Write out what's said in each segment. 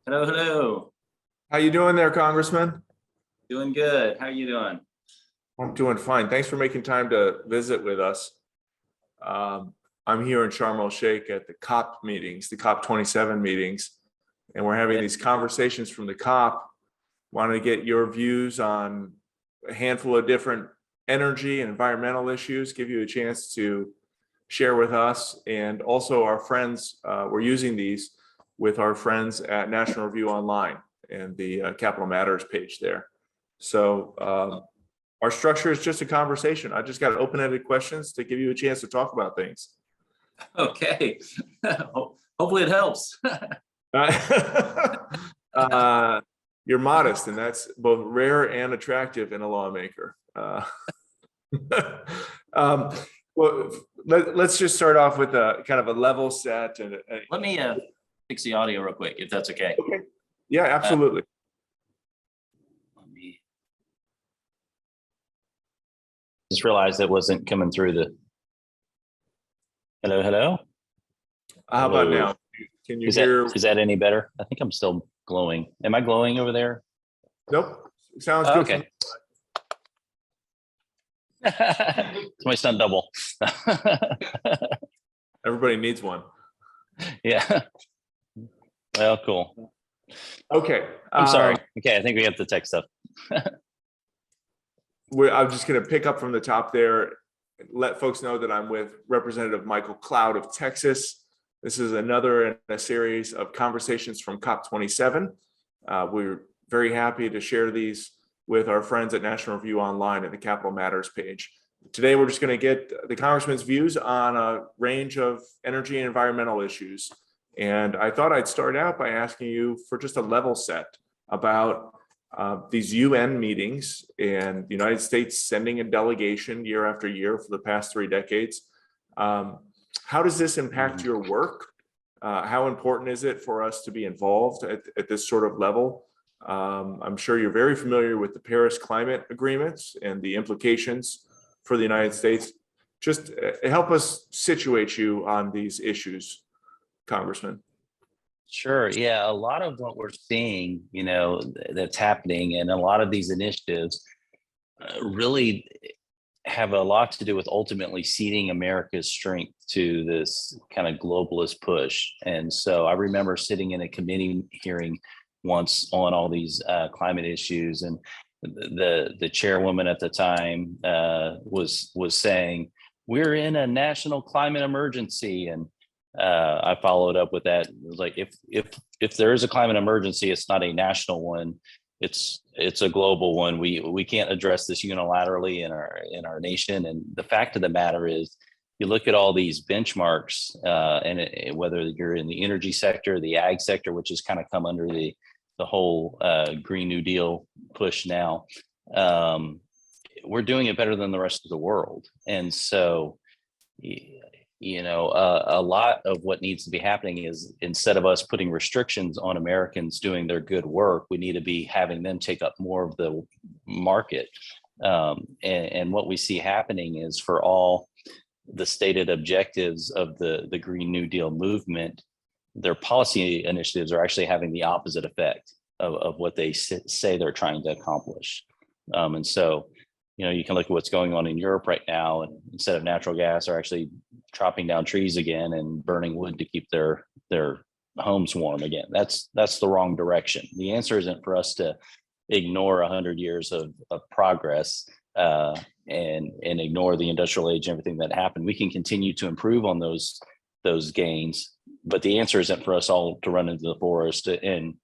Hello, hello. How you doing there, Congressman? Doing good. How are you doing? I'm doing fine. Thanks for making time to visit with us. I'm here in Sharm el Sheikh at the COP meetings, the COP27 meetings, and we're having these conversations from the COP. Want to get your views on a handful of different energy and environmental issues, give you a chance to share with us, and also our friends. We're using these with our friends at National Review Online and the Capital Matters page there. So our structure is just a conversation. I just got open-ended questions to give you a chance to talk about things. Okay. Hopefully it helps. You're modest, and that's both rare and attractive in a lawmaker. Well, let's just start off with a kind of a level set. And Let me fix the audio real quick, if that's okay. okay. Yeah, absolutely. Let me just realized it wasn't coming through the. Hello, hello. How about now? Can you hear? Is that any better? I think I'm still glowing. Am I glowing over there? Nope. Sounds good. Okay. It's my stunt double. Everybody needs one. Yeah. Well, cool. Okay. I'm sorry. Okay, I think we have the tech stuff. I'm just going to pick up from the top there. Let folks know that I'm with Representative Michael Cloud of Texas. This is another in a series of conversations from COP27. We're very happy to share these with our friends at National Review Online at the Capital Matters page. Today, we're just going to get the Congressman's views on a range of energy and environmental issues. And I thought I'd start out by asking you for just a level set about these UN meetings and the United States sending a delegation year after year for the past 3 decades. How does this impact your work? How important is it for us to be involved at this sort of level? I'm sure you're very familiar with the Paris climate agreements and the implications for the United States. Just help us situate you on these issues, Congressman. Sure. Yeah. A lot of what we're seeing, that's happening, and a lot of these initiatives really have a lot to do with ultimately ceding America's strength to this kind of globalist push. And so I remember sitting in a committee hearing once on all these climate issues, and the chairwoman at the time was saying, "We're in a national climate emergency," and I followed up with that. It was like, if there is a climate emergency, it's not a national one. It's a global one. We can't address this unilaterally in our nation. And the fact of the matter is, you look at all these benchmarks, and whether you're in the energy sector, the ag sector, which has kind of come under the whole Green New Deal push now, we're doing it better than the rest of the world. And so, a lot of what needs to be happening is, instead of us putting restrictions on Americans doing their good work, we need to be having them take up more of the market. And what we see happening is, for all the stated objectives of the Green New Deal movement, their policy initiatives are actually having the opposite effect of what they say they're trying to accomplish. And so, you can look at what's going on in Europe right now, and instead of natural gas, they're actually chopping down trees again and burning wood to keep their homes warm again. That's the wrong direction. The answer isn't for us to ignore 100 years of progress and ignore the industrial age and everything that happened. We can continue to improve on those gains, but the answer isn't for us all to run into the forest and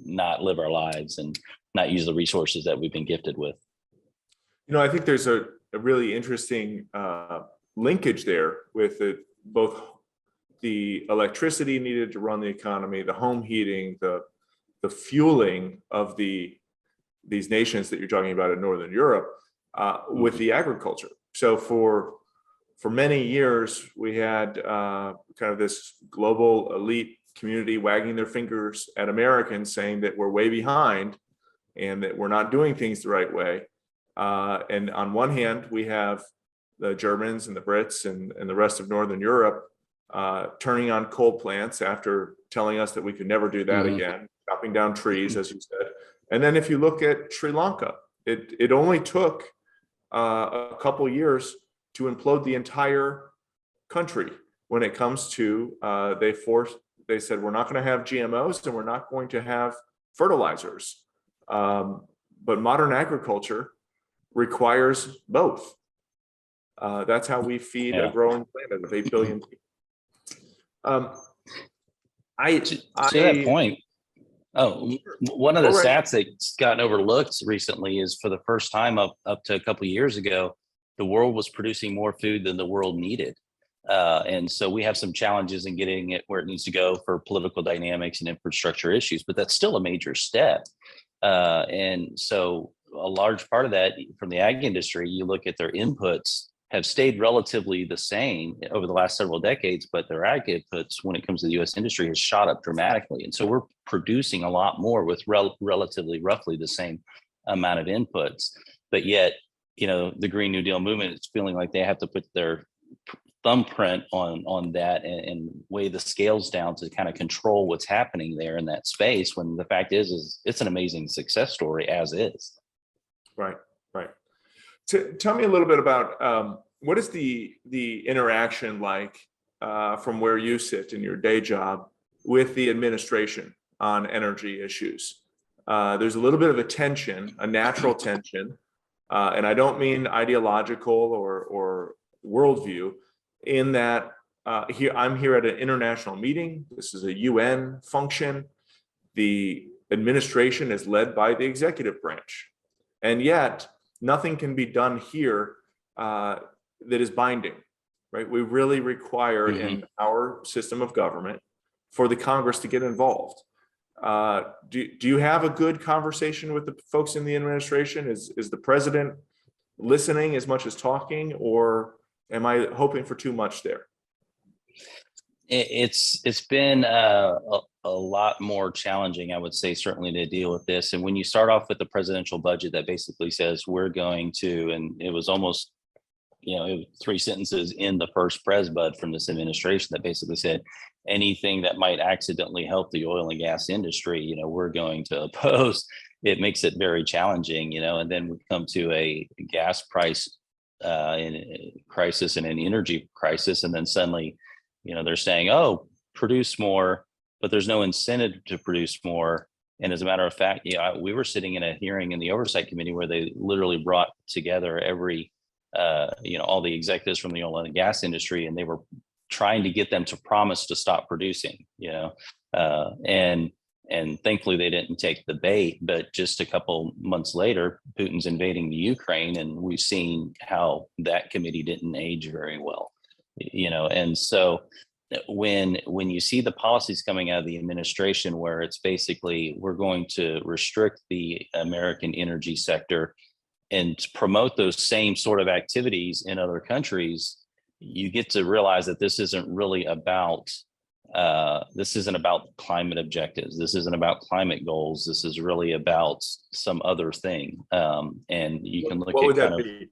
not live our lives and not use the resources that we've been gifted with. I think there's a really interesting linkage there with both the electricity needed to run the economy, the home heating, the fueling of these nations that you're talking about in Northern Europe, with the agriculture. So for many years, we had kind of this global elite community wagging their fingers at Americans, saying that we're way behind and that we're not doing things the right way. And on one hand, we have the Germans and the Brits and the rest of Northern Europe turning on coal plants after telling us that we could never do that again, chopping down trees, as you said. And then if you look at Sri Lanka, it only took a couple years to implode the entire country when it comes to they said we're not going to have GMOs and we're not going to have fertilizers. But modern agriculture requires both. That's how we feed a growing planet of 8 billion people. To that point, one of the stats that's gotten overlooked recently is for the first time up to a couple of years ago, the world was producing more food than the world needed. And so we have some challenges in getting it where it needs to go for political dynamics and infrastructure issues, but that's still a major step. And so a large part of that from the ag industry, you look at their inputs have stayed relatively the same over the last several decades, but their ag inputs when it comes to the U.S. industry has shot up dramatically. And so we're producing a lot more with roughly the same amount of inputs. But yet, the Green New Deal movement is feeling like they have to put their thumbprint on that and weigh the scales down to kind of control what's happening there in that space, when the fact is it's an amazing success story as is. Right. Tell me a little bit about what is the interaction like from where you sit in your day job with the administration on energy issues? There's a little bit of a natural tension, and I don't mean ideological or worldview, in that I'm here at an international meeting. This is a UN function. The administration is led by the executive branch, and yet nothing can be done here that is binding, right? We really require in our system of government for the Congress to get involved. Do you have a good conversation with the folks in the administration? Is the president listening as much as talking, or am I hoping for too much there? It's been a lot more challenging, I would say, certainly to deal with this. And when you start off with the presidential budget that basically says we're going to, and it was almost, it was 3 sentences in the first pres bud from this administration that basically said anything that might accidentally help the oil and gas industry, we're going to oppose. It makes it very challenging, and then we come to a gas price crisis and an energy crisis, and then suddenly they're saying, oh, produce more, but there's no incentive to produce more. And as a matter of fact, we were sitting in a hearing in the oversight committee where they literally brought together all the executives from the oil and gas industry, and they were trying to get them to promise to stop producing, and thankfully they didn't take the bait. But just a couple months later, Putin's invading the Ukraine, and we've seen how that committee didn't age very well. And so when you see the policies coming out of the administration where it's basically we're going to restrict the American energy sector and promote those same sort of activities in other countries, you get to realize that this isn't really about climate objectives. This isn't about climate goals. This is really about some other thing. And you can look what at would that be?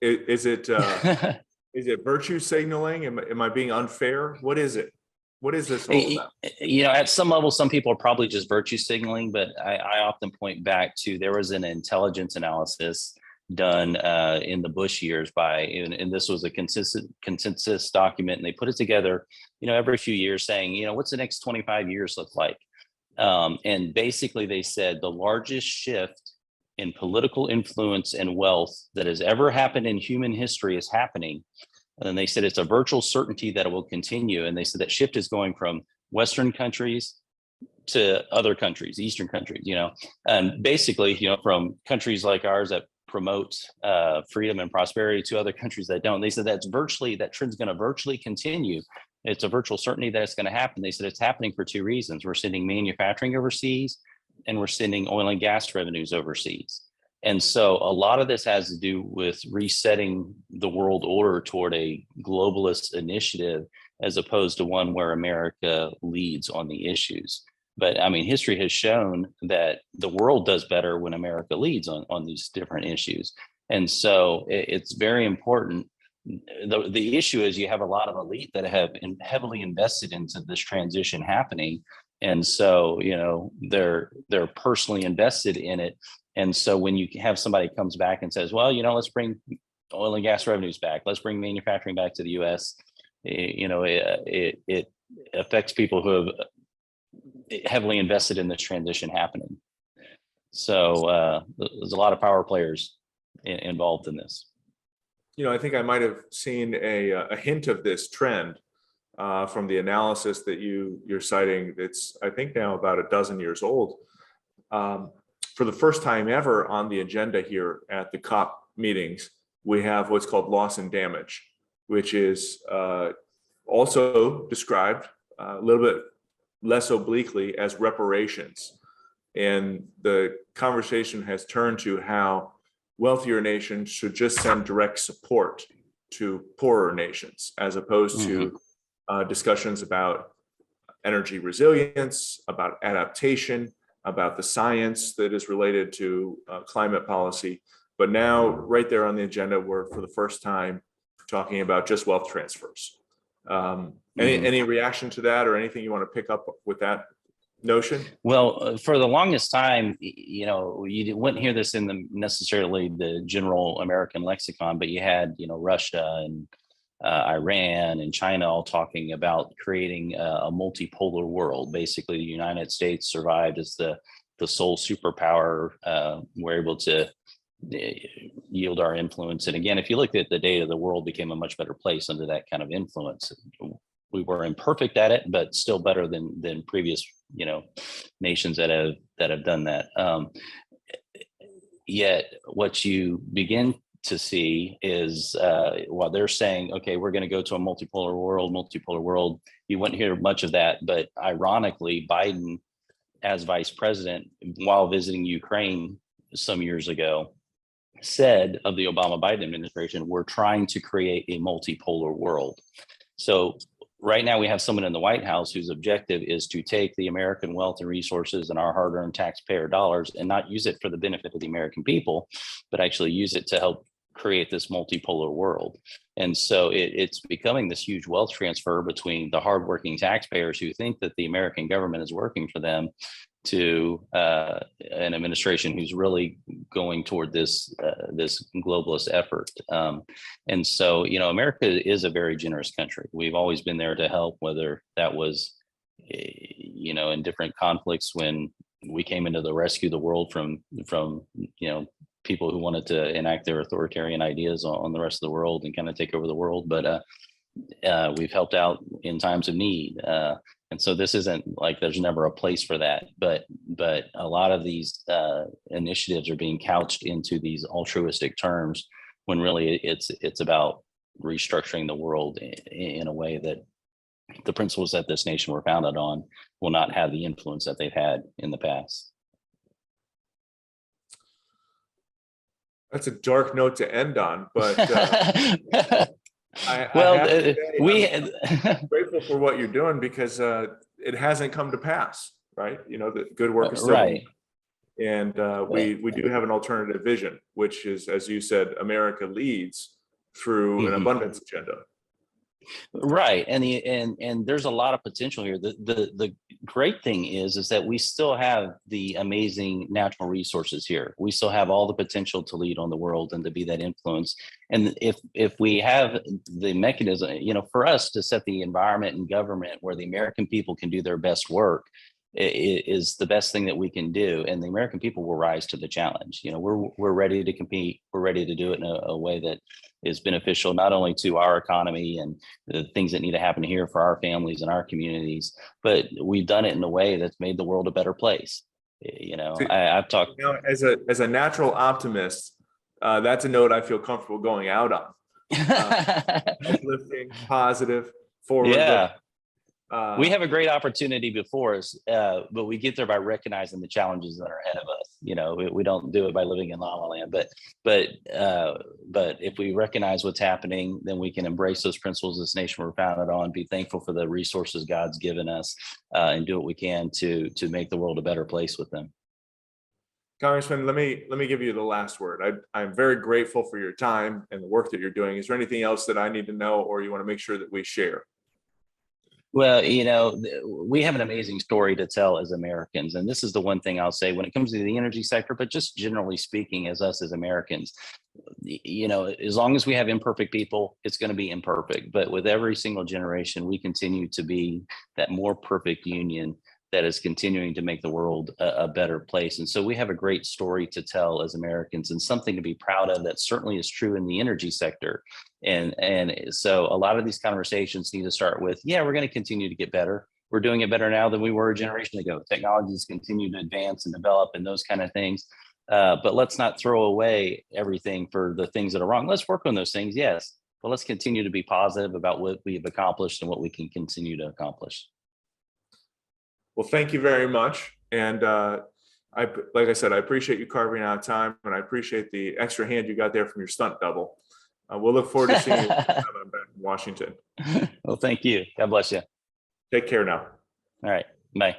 Is it is it virtue signaling? Am I being unfair? What is it? What is this all about? At some level, some people are probably just virtue signaling, but I often point back to there was an intelligence analysis done in the Bush years and this was a consensus document, and they put it together, every few years saying, what's the next 25 years look like? And basically they said the largest shift in political influence and wealth that has ever happened in human history is happening. And then they said it's a virtual certainty that it will continue. And they said that shift is going from Western countries to other countries, Eastern countries, and basically, from countries like ours that promote freedom and prosperity to other countries that don't. They said that trend's going to virtually continue. It's a virtual certainty that it's going to happen. They said it's happening for 2 reasons. We're sending manufacturing overseas, and we're sending oil and gas revenues overseas. And so a lot of this has to do with resetting the world order toward a globalist initiative, as opposed to one where America leads on the issues. But history has shown that the world does better when America leads on these different issues. And so it's very important the issue is you have a lot of elite that have heavily invested into this transition happening. And so, they're personally invested in it. And so when you have somebody comes back and says, well, let's bring oil and gas revenues back, let's bring manufacturing back to the US, it affects people who have heavily invested in this transition happening. So there's a lot of power players involved in this. I think I might have seen a hint of this trend from the analysis that you're citing. It's, I think, now about a dozen years old. For the first time ever on the agenda here at the COP meetings, we have what's called loss and damage, which is also described a little bit less obliquely as reparations. And the conversation has turned to how wealthier nations should just send direct support to poorer nations, as opposed to discussions about energy resilience, about adaptation, about the science that is related to climate policy. But now, right there on the agenda, we're for the first time talking about just wealth transfers. Any reaction to that, or anything you want to pick up with that notion? Well, for the longest time, you wouldn't hear this in necessarily the general American lexicon, but you had, Russia and Iran and China all talking about creating a multipolar world. Basically, the United States survived as the sole superpower. We're able to yield our influence. And again, if you look at the data, the world became a much better place under that kind of influence. We were imperfect at it, but still better than previous, nations that have done that. Yet what you begin to see is while they're saying, okay, we're going to go to a multipolar world, you wouldn't hear much of that. But ironically, Biden, as vice president, while visiting Ukraine some years ago, said of the Obama-Biden administration, we're trying to create a multipolar world. So right now we have someone in the White House whose objective is to take the American wealth and resources and our hard-earned taxpayer dollars and not use it for the benefit of the American people, but actually use it to help create this multipolar world. And so it's becoming this huge wealth transfer between the hardworking taxpayers who think that the American government is working for them to an administration who's really going toward this globalist effort. And so, America is a very generous country. We've always been there to help, whether that was, in different conflicts when we came into the rescue the world from people who wanted to enact their authoritarian ideas on the rest of the world and kind of take over the world. But we've helped out in times of need. And so this isn't like there's never a place for that, but a lot of these initiatives are being couched into these altruistic terms when really it's about restructuring the world in a way that the principles that this nation were founded on will not have the influence that they've had in the past. That's a dark note to end on, but I'm grateful for what you're doing, because it hasn't come to pass, right? The good work is still right. And we do have an alternative vision, which is, as you said, America leads through an abundance agenda. Right. And there's a lot of potential here. The great thing is that we still have the amazing natural resources here. We still have all the potential to lead on the world and to be that influence. And if we have the mechanism, for us to set the environment and government where the American people can do their best work, is the best thing that we can do, and the American people will rise to the challenge. We're ready to compete. We're ready to do it in a way that is beneficial not only to our economy and the things that need to happen here for our families and our communities, but we've done it in a way that's made the world a better place. I've talked as a natural optimist. That's a note I feel comfortable going out on. Uplifting, positive, forward. Yeah. We have a great opportunity before us, but we get there by recognizing the challenges that are ahead of us. We don't do it by living in la la land, but if we recognize what's happening, then we can embrace those principles this nation we're founded on, be thankful for the resources God's given us, and do what we can to make the world a better place with them. Congressman, let me give you the last word. I'm very grateful for your time and the work that you're doing. Is there anything else that I need to know, or you want to make sure that we share? Well, we have an amazing story to tell as Americans. And this is the one thing I'll say when it comes to the energy sector, but just generally speaking, as us as Americans, as long as we have imperfect people, it's going to be imperfect. But with every single generation, we continue to be that more perfect union that is continuing to make the world a better place. And so we have a great story to tell as Americans, and something to be proud of. That certainly is true in the energy sector. And so a lot of these conversations need to start with, yeah, we're going to continue to get better. We're doing it better now than we were a generation ago. Technologies continue to advance and develop and those kind of things. But let's not throw away everything for the things that are wrong. Let's work on those things, yes, but let's continue to be positive about what we've accomplished and what we can continue to accomplish. Well, thank you very much. And like I said, I appreciate you carving out time, and I appreciate the extra hand you got there from your stunt double. We'll look forward to seeing you next time I'm back in Washington. Well, thank you. God bless you. Take care now. All right. Bye.